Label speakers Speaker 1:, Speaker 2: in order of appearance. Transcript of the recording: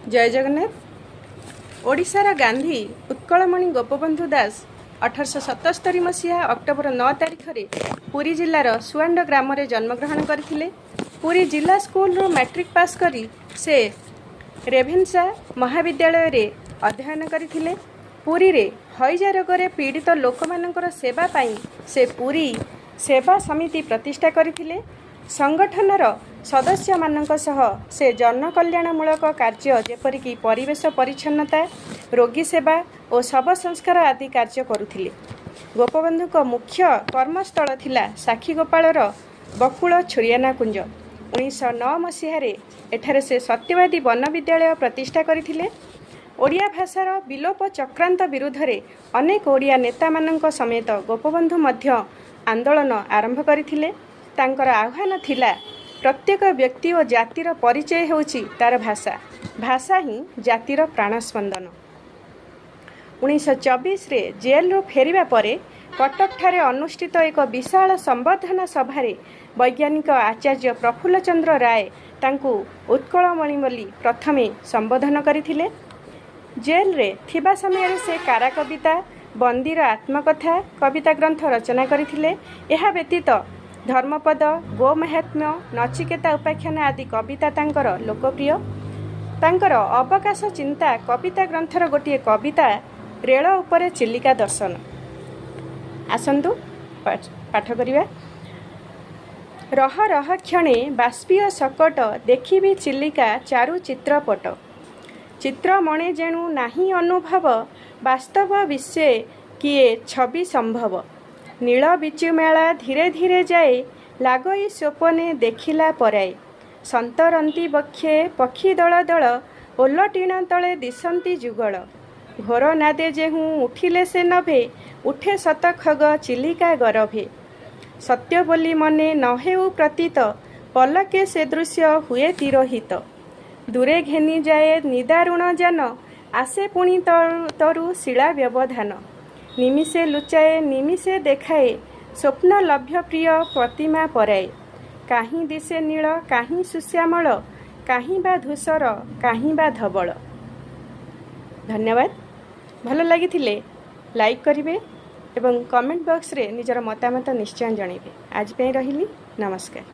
Speaker 1: जय जगन्नाथ। ओडिशार गांधी उत्कलमणि गोपबंधु दास 1877 मसीहा अक्टोबर 9 तारिख रे पुरी जिलार सुआंड ग्राम रे जन्मग्रहण करथिले। पुरी जिला स्कूल रो मैट्रिक पास करी से रेभेन्सा महाविद्यालय रे अध्ययन करथिले। पुरी रे हईजा रोग रे पीड़ित लोकमानंकर सेवा पाई से पुरी सेवा समिति प्रतिष्ठा करथिले। संगठनर सदस्य मानक सह से जन कल्याणमूलक कार्य जेपरिक परिवेश परिच्छन्नता, रोगी सेवा और शव संस्कार आदि कार्य करुथिले। गोपबंधु मुख्य कर्मस्थल थिला साक्षीगोपालर बकुल छुरियाना कुंज। 1909 मसीह एठारे से सत्यवादी वन विद्यालय प्रतिष्ठा करथिले। ओडिया भाषार विलोप चक्रांत विरुद्ध रे अनेक ओडिया नेता मानक समेत गोपबंधु मध्य आंदोलन आरंभ करथिले। तांकर आह्वान थिला प्रत्येक व्यक्ति और जातिर परिचय होउछि तार भाषा, भाषा ही जातिर प्राणस्पंदन। 1924 रे जेल रो फेरिबा परे कटक ठारे अनुष्ठित एक विशाल संबर्धना सभारे वैज्ञानिक आचार्य प्रफुल्ल चंद्र राय तांकु उत्कलमणि बोली प्रथमे संबोधन करथिले। जेल रे थिबा समय से कारा कविता, बंदीर आत्मकथा कविता ग्रंथ रचना करथिले। एहा व्यतीत धर्मपद, गोमहात्म्य, नचिकेता उपाख्यान आदि कविता तांकर लोकप्रिय। तांकर अवकाश चिंता कविता ग्रंथर गोटे कविता रेल उपरे चिलिका दर्शन। आसंतु पाठ करिबा। रह रह क्षणे बाष्पीय सकट देखिबी चिलिका चारु चित्रपट। चित्र मणे जेणु नाही अनुभव वास्तव विषय किए छवि संभव। नील बिचुमेला धीरे धीरे जाए लागई स्वप्ने देखिला पराए। संतरंती बक्षे पक्षी दल दल ओलटीण तले दिशंती जुगल। घोर नादे जेहू उठिले से नभे उठे सत खग चिलिका गरभे। सत्य बोली मने न हेउ प्रतीत पलके से दृश्य हुए तिरोहित। दूरे घेनी जाए निदारुण जान आसे पुणी तरु शिला व्यवधान। निमिषे लुचाए निमिषे देखाए स्वप्न लभ्य प्रिय प्रतिमा पराए। काहीं दिशे नील काहीं सुश्यामल काहीं बा धूसर काहीं बा धवल। धन्यवाद। भल लगी लाइक करिवे एवं कमेंट बॉक्स रे निजर मतामत निश्चय जणैबे। आज पे रहिली। नमस्कार।